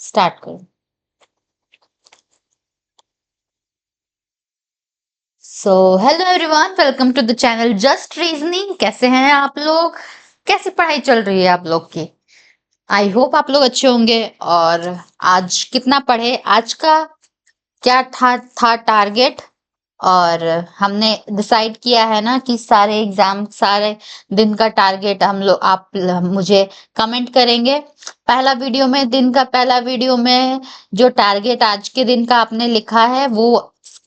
Start करो। So hello everyone, welcome to the channel just reasoning. कैसे हैं आप लोग? कैसी पढ़ाई चल रही है आप लोग की? आई होप आप लोग अच्छे होंगे। और आज कितना पढ़े, आज का क्या था टारगेट? और हमने डिसाइड किया है ना कि सारे एग्जाम, सारे दिन का टारगेट हम लोग, आप मुझे कमेंट करेंगे। पहला वीडियो में, दिन का पहला वीडियो में जो टारगेट आज के दिन का आपने लिखा है वो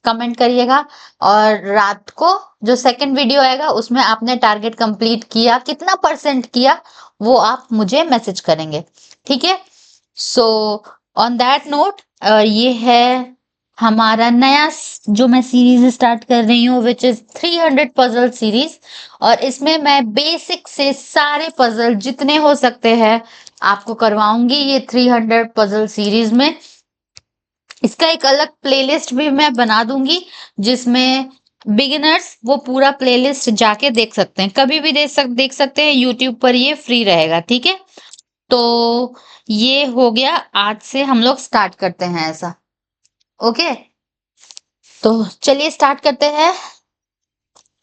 कमेंट करिएगा। और रात को जो सेकंड वीडियो आएगा उसमें आपने टारगेट कंप्लीट किया, कितना परसेंट किया, वो आप मुझे मैसेज करेंगे। ठीक है? सो ऑन दैट नोट, ये है हमारा नया जो मैं सीरीज स्टार्ट कर रही हूँ, विच इज 300 पजल सीरीज। और इसमें मैं बेसिक से सारे पजल जितने हो सकते हैं आपको करवाऊंगी ये 300 पजल सीरीज में। इसका एक अलग प्लेलिस्ट भी मैं बना दूंगी जिसमें बिगिनर्स वो पूरा प्लेलिस्ट जाके देख सकते हैं, कभी भी देख सकते हैं। यूट्यूब पर ये फ्री रहेगा। ठीक है? तो ये हो गया, आज से हम लोग स्टार्ट करते हैं ऐसा। ओके, तो चलिए स्टार्ट करते हैं।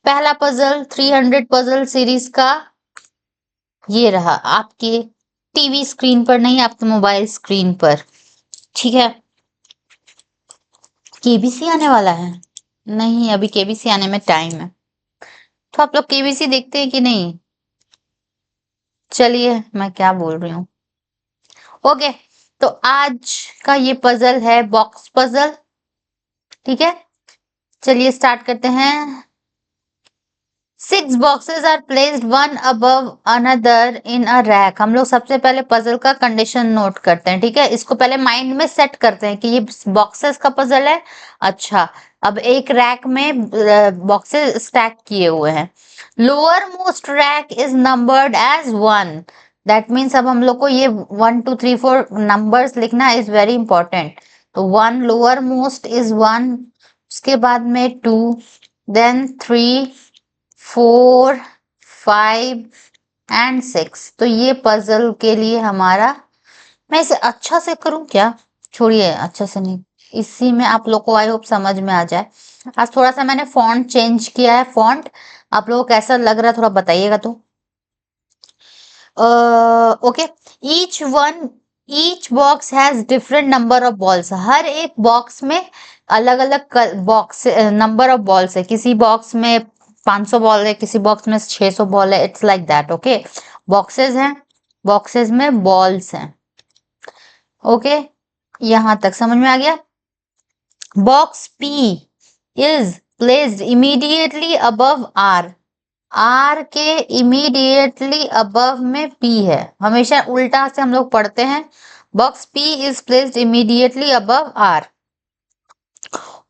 पहला पजल 300 पजल सीरीज का ये रहा, आपके टीवी स्क्रीन पर नहीं, आपके मोबाइल स्क्रीन पर। ठीक है? केबीसी आने वाला है? नहीं, अभी केबीसी आने में टाइम है। तो आप लोग केबीसी देखते हैं कि नहीं? चलिए, मैं क्या बोल रही हूँ। ओके, तो आज का ये पजल है बॉक्स पजल। ठीक है, चलिए स्टार्ट करते हैं। 6 boxes are placed one above another in a rack। हम लोग सबसे पहले पजल का कंडीशन नोट करते हैं। ठीक है, इसको पहले माइंड में सेट करते हैं कि ये बॉक्सेस का पजल है। अच्छा, अब एक रैक में बॉक्सेस स्टैक किए हुए हैं। Lower most rack is numbered as 1। That means अब हम लोग को ये 1 2 3 4 नंबर्स लिखना इज वेरी इंपॉर्टेंट। तो 1 लोअर मोस्ट इज 1, उसके बाद में 2, देन 3, 4, 5 एंड 6। तो ये पजल के लिए हमारा, मैं इसे अच्छा से करूं क्या? छोड़िए, अच्छा से नहीं, इसी में आप लोग को आई होप समझ में आ जाए। आज थोड़ा सा मैंने फॉन्ट चेंज किया है। फॉन्ट आप लोगों को कैसा लग रहा है थोड़ा बताइएगा। तो okay, each box has different number of balls. हर एक बॉक्स में अलग अलग बॉक्स नंबर ऑफ बॉल्स है। किसी बॉक्स में 500 बॉल है, किसी बॉक्स में 600 बॉल है। It's like that. Okay, boxes हैं, बॉक्सेस में बॉल्स हैं। ओके, यहां तक समझ में आ गया। Box P is placed immediately above R. R के इमीडिएटली अबव में पी है। हमेशा उल्टा से हम लोग पढ़ते हैं। Box P is placed immediately above R.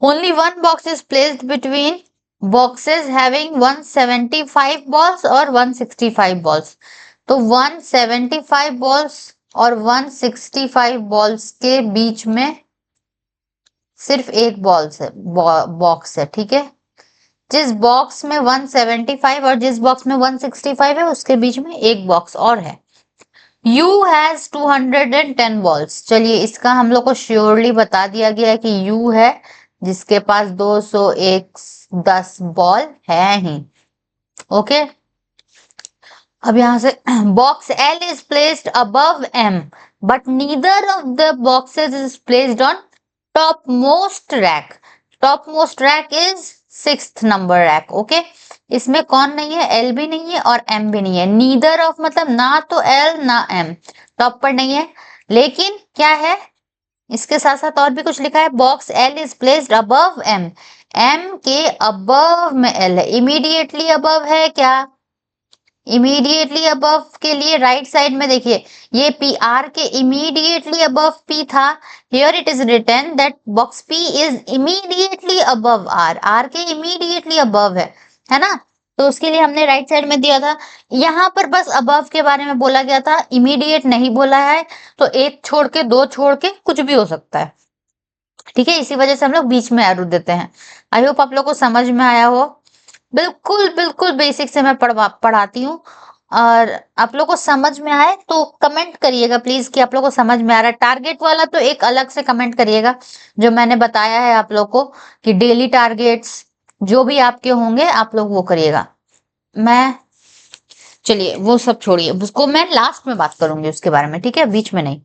Only one box is placed between boxes having 175 balls और 165 बॉल्स। तो 175 बॉल्स और 165 बॉल्स के बीच में सिर्फ एक बॉक्स है। ठीक है, जिस बॉक्स में 175 और जिस बॉक्स में 165 है उसके बीच में एक बॉक्स और है। U has 210 balls. चलिए, इसका हम लोग को श्योरली बता दिया गया है कि U है जिसके पास 210 बॉल है ही। ओके, अब यहां से box L is placed above M but neither of the boxes is placed on top most rack. Top most rack is 6th number rack. Okay, इसमें कौन नहीं है? L भी नहीं है और M भी नहीं है। नीदर ऑफ मतलब ना तो L ना M, टॉप पर नहीं है। लेकिन क्या है, इसके साथ साथ और भी कुछ लिखा है। Box L is placed above M। M के अबव में L है। इमीडिएटली अबव है क्या? इमीडिएटली अबव के लिए राइट साइड में देखिए, ये पी, आर के इमीडिएटली अबव पी था। Here it is written that box P is immediately above R. R के इमीडिएटली अबव है ना? तो उसके लिए हमने राइट साइड में दिया था। यहाँ पर बस अबव के बारे में बोला गया था, इमीडिएट नहीं बोला है। तो एक छोड़ के, दो छोड़ के, कुछ भी हो सकता है। ठीक है, इसी वजह से हम लोग बीच में एरो देते हैं। आई होप आप लोग को समझ में आया हो। बिल्कुल बिल्कुल बेसिक से मैं पढ़ाती हूँ। और आप लोग को समझ में आए तो कमेंट करिएगा प्लीज कि आप लोग को समझ में आ रहा है। टारगेट वाला तो एक अलग से कमेंट करिएगा, जो मैंने बताया है आप लोग को कि डेली टारगेट्स जो भी आपके होंगे आप लोग वो करिएगा। मैं चलिए वो सब छोड़िए, उसको मैं लास्ट में बात करूंगी उसके बारे में, ठीक है, बीच में नहीं।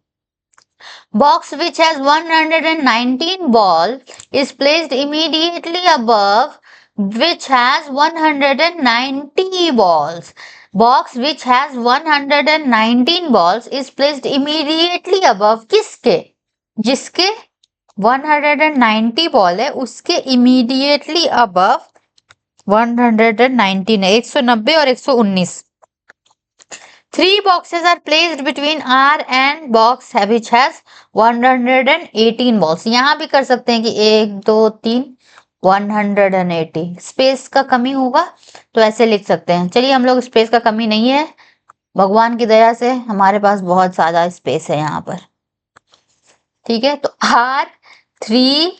Box which has 119 ball is placed immediately above which has 190 balls. Box which has 119 balls is placed immediately above किसके? जिसके 190 बॉल है उसके immediately above 119 है, 190 और 119। Three boxes are placed between R and box which has 118 balls. यहाँ भी कर सकते हैं कि 1 2 3 180। स्पेस का कमी होगा तो ऐसे लिख सकते हैं। चलिए हम लोग स्पेस का कमी नहीं है, भगवान की दया से हमारे पास बहुत ज्यादा स्पेस है यहाँ पर, ठीक है। तो R 3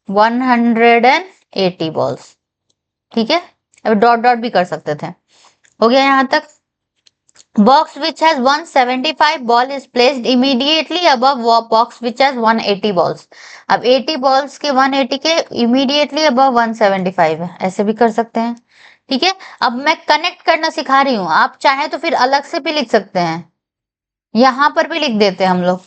180 बॉल्स, ठीक है। अब डॉट डॉट भी कर सकते थे। हो गया यहाँ तक। Box which has 175 ball is placed immediately above box which has 180 balls. अब 80 balls के 180 के immediately above 175 है, ऐसे भी कर सकते हैं, ठीक है। अब मैं कनेक्ट करना सिखा रही हूँ, आप चाहे तो फिर अलग से भी लिख सकते हैं, यहाँ पर भी लिख देते हैं हम लोग,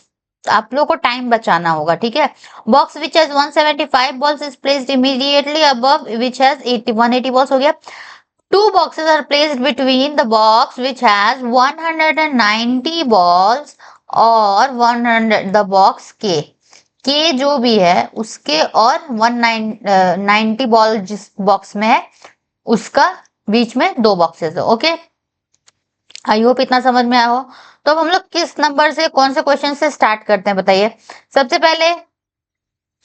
आप लोग को टाइम बचाना होगा, ठीक है। Box which has 175 balls is placed immediately above which has 180 balls। हो गया। Two boxes are placed between the box which has 190 balls और 100 the box के जो भी है उसके और 190 बॉल जिस बॉक्स में है उसका बीच में दो बॉक्सेस है। ओके, आई होप इतना समझ में आया हो। तो अब हम लोग किस नंबर से कौन से क्वेश्चन से स्टार्ट करते हैं बताइए। सबसे पहले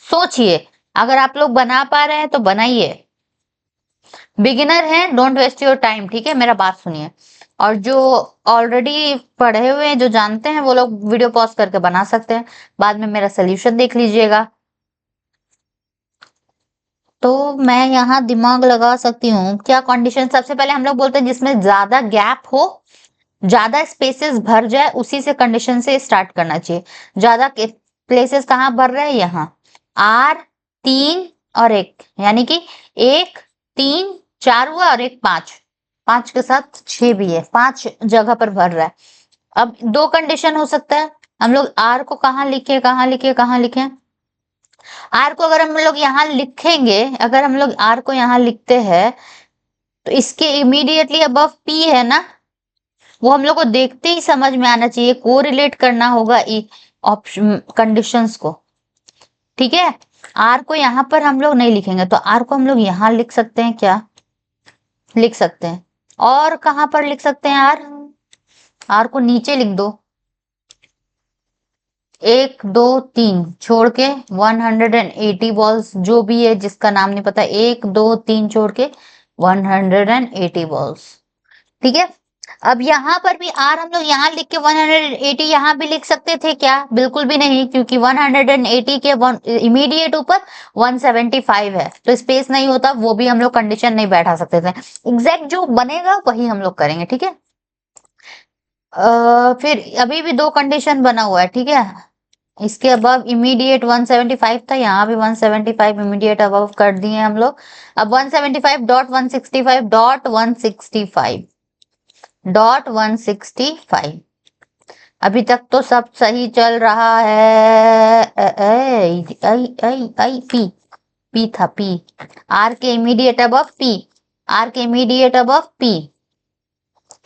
सोचिए, अगर आप लोग बना पा रहे हैं तो बनाइए, बिगिनर है डोंट वेस्ट योर टाइम, ठीक है, मेरा बात सुनिए। और जो ऑलरेडी पढ़े हुए हैं, जो जानते हैं, वो लोग वीडियो पॉज करके बना सकते हैं, बाद में मेरा सोल्यूशन देख लीजिएगा। तो मैं यहाँ दिमाग लगा सकती हूँ क्या कंडीशन। सबसे पहले हम लोग बोलते हैं जिसमें ज्यादा गैप हो, ज्यादा स्पेसेस भर जाए, उसी से कंडीशन से स्टार्ट करना चाहिए। ज्यादा प्लेसेस कहाँ भर रहे हैं, यहाँ R 3 और 1, यानी कि 1 3 4 हुआ और 1 5, 5 के साथ 6 भी है, 5 जगह पर भर रहा है। अब दो कंडीशन हो सकता है, हम लोग R को कहाँ लिखे, कहाँ लिखे, कहाँ लिखे। R को अगर हम लोग यहाँ लिखेंगे, अगर हम लोग R को यहाँ लिखते हैं तो इसके इमीडिएटली अबव P है ना, वो हम लोग को देखते ही समझ में आना चाहिए, कोरिलेट करना होगा ऑप्शन कंडीशंस को, ठीक है। R को यहाँ पर हम लोग नहीं लिखेंगे तो R को हम लोग यहाँ लिख सकते हैं, क्या लिख सकते हैं, और कहाँ पर लिख सकते हैं R को नीचे लिख दो, 1 2 3 छोड़ के 180 बॉल्स, जो भी है जिसका नाम नहीं पता, 1 2 3 छोड़ के 180 बॉल्स, ठीक है। अब यहाँ पर भी R हम लोग यहाँ लिख के 180 यहाँ भी लिख सकते थे क्या, बिल्कुल भी नहीं, क्योंकि 180 के इमीडिएट ऊपर 175 है तो स्पेस नहीं होता, वो भी हम लोग कंडीशन नहीं बैठा सकते थे। एग्जैक्ट जो बनेगा वही हम लोग करेंगे, ठीक है। फिर अभी भी दो कंडीशन बना हुआ है, ठीक है। इसके अबव इमीडिएट 175 था, यहाँ भी 175 इमीडिएट अबव कर दिए हम लोग। अब 175.165 अभी तक तो सब सही चल रहा है। पी था, पी आर के इमीडिएट अबव पी, आर के इमीडिएट अबव पी,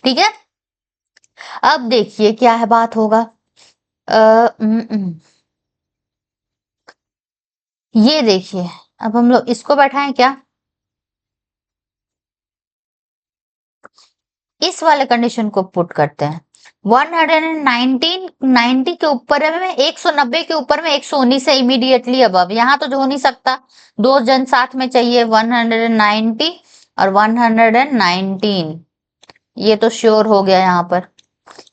ठीक है। अब देखिए क्या है बात होगा। ये देखिए, अब हम लोग इसको बैठाएं क्या, इस वाले कंडीशन को पुट करते हैं। 190 के ऊपर में 190 के ऊपर में 119 से इमीडिएटली अबव, यहाँ तो हो नहीं सकता, दो जन साथ में चाहिए, 190 और 119, ये तो श्योर हो गया।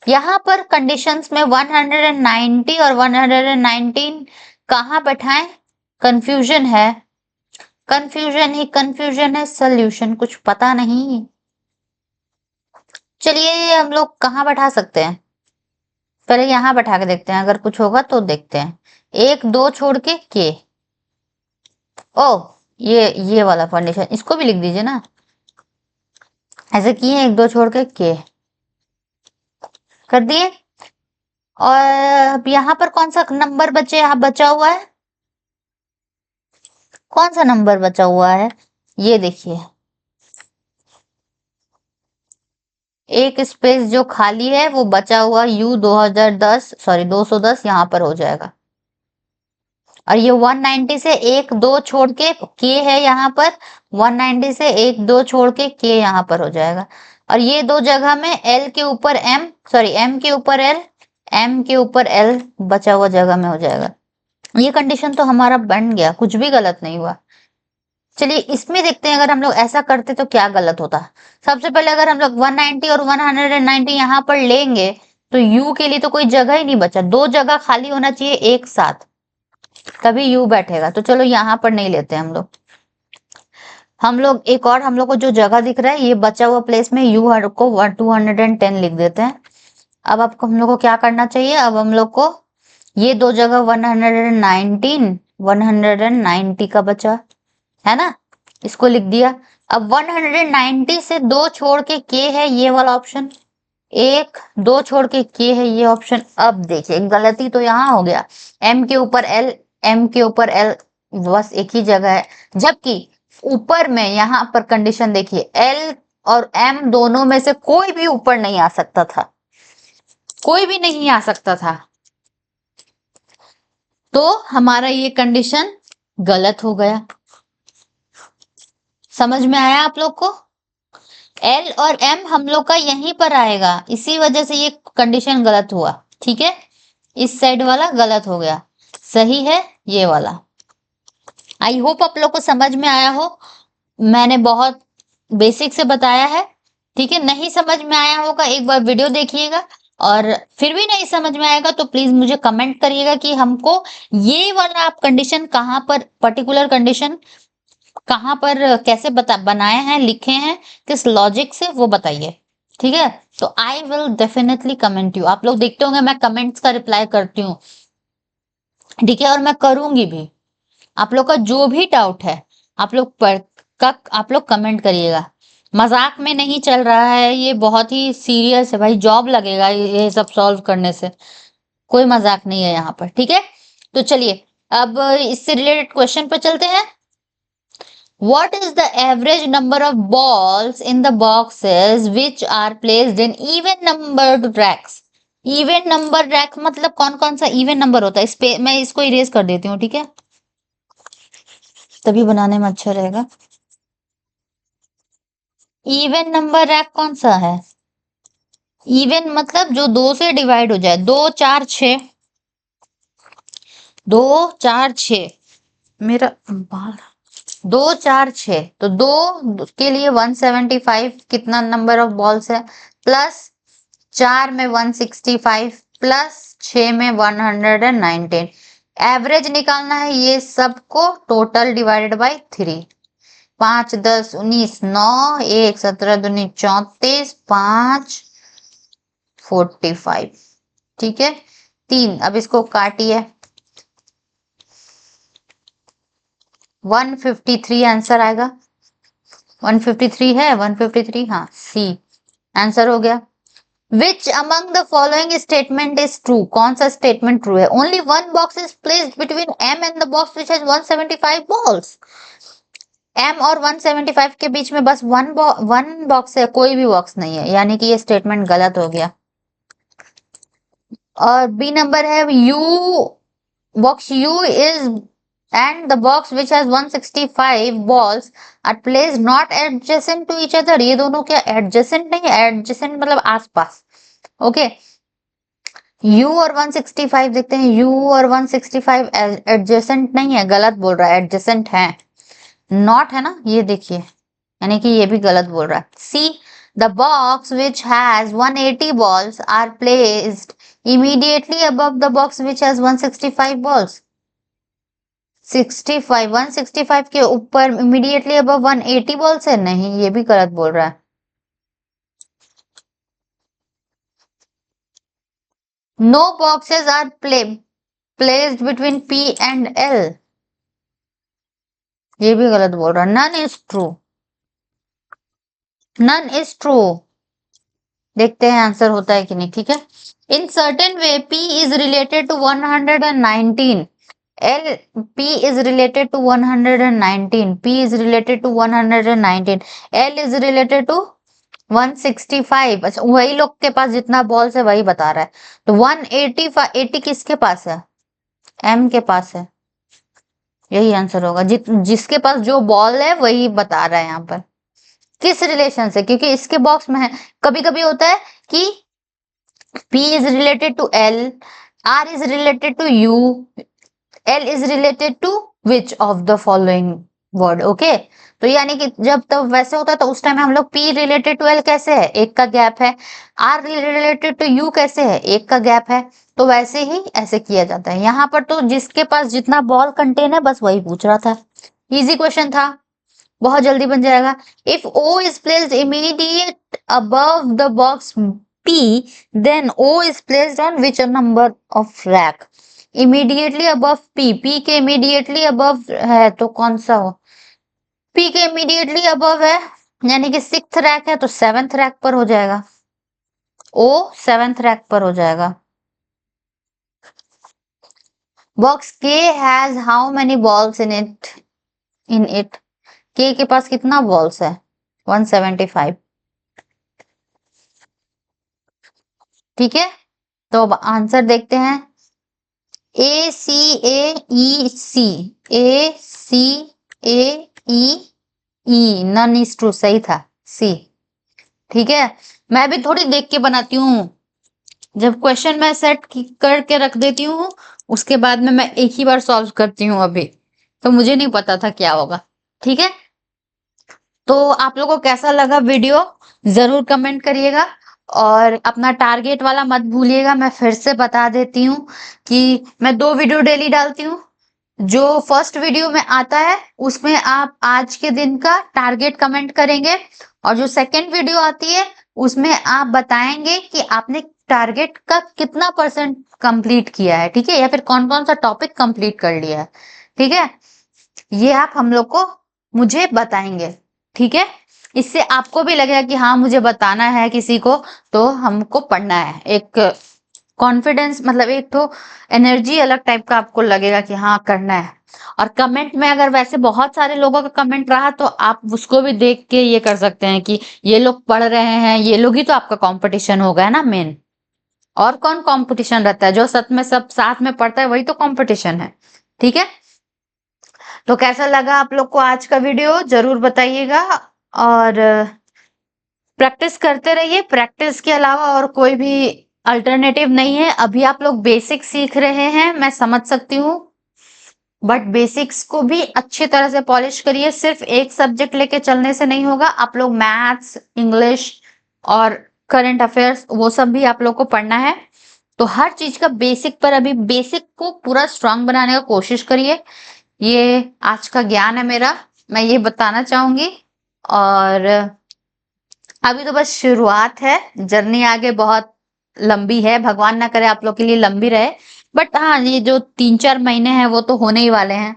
यहाँ पर कंडीशंस में 190 और 119 कहाँ बैठाएं, कंफ्यूजन है, कंफ्यूजन ही कंफ्यूजन है, सोल्यूशन कुछ पता नहीं। चलिए हम लोग कहाँ बैठा सकते हैं, पहले यहाँ बैठा के देखते हैं, अगर कुछ होगा तो देखते हैं। 1 2 छोड़ के ओ ये वाला कंडीशन, इसको भी लिख दीजिए ना, ऐसे किए 1 2 छोड़ के कर दिए। और अब यहाँ पर कौन सा नंबर बचा हुआ है, कौन सा नंबर बचा हुआ है, ये देखिए, एक स्पेस जो खाली है वो बचा हुआ U 210 यहाँ पर हो जाएगा। और ये 190 से 1 2 छोड़ के है यहाँ पर, 190 से 1 2 छोड़ के यहाँ पर हो जाएगा। और ये दो जगह में L के ऊपर M, सॉरी M के ऊपर L, M के ऊपर L बचा हुआ जगह में हो जाएगा। ये कंडीशन तो हमारा बन गया, कुछ भी गलत नहीं हुआ। चलिए इसमें देखते हैं, अगर हम लोग ऐसा करते तो क्या गलत होता। सबसे पहले अगर हम लोग 190 और 190 यहाँ पर लेंगे तो U के लिए तो कोई जगह ही नहीं बचा, दो जगह खाली होना चाहिए एक साथ, तभी U बैठेगा। तो चलो यहाँ पर नहीं लेते हम लोग एक और, हम लोग को जो जगह दिख रहा है ये बचा हुआ प्लेस में U को 210 लिख देते हैं। अब आपको हम लोग को क्या करना चाहिए, अब हम लोग को ये दो जगह 119 190 का बचा है ना, इसको लिख दिया। अब 190 से 2 छोड़ के है ये वाला ऑप्शन, 1 2 छोड़ के है ये ऑप्शन। अब देखिए गलती तो यहाँ हो गया, M के ऊपर L, M के ऊपर L बस एक ही जगह है, जबकि ऊपर में यहाँ पर कंडीशन देखिए L और M दोनों में से कोई भी ऊपर नहीं आ सकता था, कोई भी नहीं आ सकता था। तो हमारा ये कंडीशन गलत हो गया। समझ में आया आप लोग को, L और M हम लोग का यहीं पर आएगा, इसी वजह से ये कंडीशन गलत हुआ। ठीक है, इस साइड वाला गलत हो गया, सही है ये वाला। आई होप आप लोग को समझ में आया हो, मैंने बहुत बेसिक से बताया है। ठीक है, नहीं समझ में आया होगा एक बार वीडियो देखिएगा, और फिर भी नहीं समझ में आएगा तो प्लीज मुझे कमेंट करिएगा कि हमको ये वाला आप कंडीशन कहाँ पर, पर्टिकुलर कंडीशन कहाँ पर कैसे बनाए हैं, लिखे हैं, किस लॉजिक से, वो बताइए। ठीक है, तो I will definitely comment you. आप लोग देखते होंगे मैं कमेंट्स का रिप्लाई करती हूँ, ठीक है, और मैं करूंगी भी। आप लोग का जो भी डाउट है आप लोग कमेंट करिएगा, मजाक में नहीं चल रहा है, ये बहुत ही सीरियस है भाई, जॉब लगेगा ये सब सॉल्व करने से, कोई मजाक नहीं है यहाँ पर। ठीक है, तो चलिए अब इससे रिलेटेड क्वेश्चन पर चलते हैं। What is the average number of balls in the boxes which are placed in even numbered racks? Even number rack मतलब कौन कौन सा even number होता है, इस पे मैं इसको इरेज कर देती हूँ, ठीक है, तभी बनाने में अच्छा रहेगा। इवन नंबर रैक कौन सा है, इवन मतलब जो 2 से डिवाइड हो जाए, 2 4 6, 2 4 6, मेरा बाल 2 4 6, तो 2 के लिए 175 कितना नंबर ऑफ बॉल्स है, प्लस 4 में 165, प्लस 6 में 119। एवरेज निकालना है ये सबको, टोटल डिवाइडेड बाय 3, 5 10 19 9 1 17 दूनी 34, 5 45। ठीक है, 3, अब इसको काटिए, 153 आंसर आएगा। 153 है, 153, हाँ सी आंसर हो गया। Which among the following statement is true, कौन सा स्टेटमेंट ट्रू है। Only one box is placed between M and the box which has 175 balls. M और 175 के बीच में बस वन बॉक्स है, कोई भी बॉक्स नहीं है, यानी कि ये स्टेटमेंट गलत हो गया। और बी नंबर है box U is and the box which has 165 balls are placed not adjacent to each other। ये दोनों क्या adjacent नहीं है, adjacent मतलब आसपास। ओके, U और 165 देखते हैं, U और 165 adjacent नहीं है, गलत बोल रहा है, adjacent है, not है ना, ये देखिए, यानी कि ये भी गलत बोल रहा है। C, the box which has 180 balls are placed immediately above the box which has 165 balls। 65 165 के ऊपर immediately above 180 बॉल्स है, नहीं ये भी गलत बोल रहा है। No boxes are placed between P and L। ये भी गलत बोल रहा। None is true. None is true. देखते हैं आंसर होता है कि नहीं। ठीक है। In certain way P is related to 119। L P is related to 119. P is related to 119. L is related to 165। अच्छा, वही लोग के पास जितना बॉल्स है वही बता रहा है। तो 180 80 किसके पास है? M के पास है। यही आंसर होगा। जिसके पास जो बॉल है वही बता रहा है यहाँ पर। किस रिलेशन से? क्योंकि इसके बॉक्स में है। कभी कभी होता है कि P is related to L, R is related to U, L is related to which of the following word। Okay. तो यानी कि जब तब वैसे होता है तो उस टाइम हम लोग P रिलेटेड टू L कैसे है? एक का गैप है। R रिलेटेड टू U कैसे है? एक का गैप है। तो वैसे ही ऐसे किया जाता है। यहाँ पर तो जिसके पास जितना बॉल कंटेन है बस वही पूछ रहा था। इजी क्वेश्चन था, बहुत जल्दी बन जाएगा। If O is placed immediate above the box P, then O is placed on which number of rack? Immediately above P के इमीडिएटली अबव है तो कौन सा हो? P के इमीडिएटली अबव है यानी कि 6th रैक है तो 7th रैक पर हो जाएगा। O 7th रैक पर हो जाएगा। Box K has how many balls in it? K के पास कितना बॉल्स है? 175। ठीक है। तो अब आंसर देखते हैं। A C A E C, A C A E E, none is true. सही था C। ठीक है। मैं भी थोड़ी देख के बनाती हूँ। जब क्वेश्चन मैं सेट करके रख देती हूँ उसके बाद में मैं एक ही बार सॉल्व करती हूँ। अभी तो मुझे नहीं पता था क्या होगा। ठीक है। तो आप लोगों को कैसा लगा वीडियो जरूर कमेंट करिएगा और अपना टारगेट वाला मत भूलिएगा। मैं फिर से बता देती हूँ कि मैं 2 वीडियो डेली डालती हूँ। जो फर्स्ट वीडियो में आता है उसमें आप आज के दिन का टारगेट कमेंट करेंगे और जो सेकंड वीडियो आती है उसमें आप बताएंगे कि आपने टारगेट का कितना % कंप्लीट किया है। ठीक है। या फिर कौन कौन सा टॉपिक कंप्लीट कर लिया है। ठीक है। ये आप हम लोग को मुझे बताएंगे। ठीक है। इससे आपको भी लगेगा कि हाँ मुझे बताना है किसी को, तो हमको पढ़ना है। एक कॉन्फिडेंस मतलब एक तो एनर्जी अलग टाइप का आपको लगेगा कि हाँ करना है। और कमेंट में अगर वैसे बहुत सारे लोगों का कमेंट रहा तो आप उसको भी देख के ये कर सकते हैं कि ये लोग पढ़ रहे हैं, ये लोग ही तो आपका कंपटीशन होगा है ना मेन। और कौन कंपटीशन रहता है? जो सच में सब साथ में पढ़ता है वही तो कंपटीशन है। ठीक है। तो कैसा लगा आप लोग को आज का वीडियो जरूर बताइएगा और प्रैक्टिस करते रहिए। प्रैक्टिस के अलावा और कोई भी अल्टरनेटिव नहीं है। अभी आप लोग बेसिक सीख रहे हैं, मैं समझ सकती हूँ, बट बेसिक्स को भी अच्छी तरह से पॉलिश करिए। सिर्फ एक सब्जेक्ट लेके चलने से नहीं होगा। आप लोग मैथ्स, इंग्लिश और करंट अफेयर्स वो सब भी आप लोग को पढ़ना है। तो हर चीज का बेसिक पर अभी बेसिक को पूरा स्ट्रांग बनाने का कोशिश करिए। ये आज का ज्ञान है मेरा, मैं ये बताना चाहूंगी। और अभी तो बस शुरुआत है, जर्नी आगे बहुत लंबी है। भगवान ना करे आप लोग के लिए लंबी रहे। बट हाँ ये जो 3-4 महीने हैं वो तो होने ही वाले हैं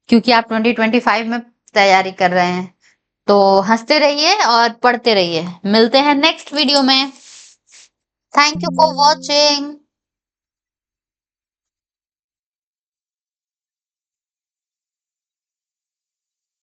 क्योंकि आप 2025 में तैयारी कर रहे हैं। तो हंसते रहिए और पढ़ते रहिए। मिलते हैं नेक्स्ट वीडियो में। Thank you for watching.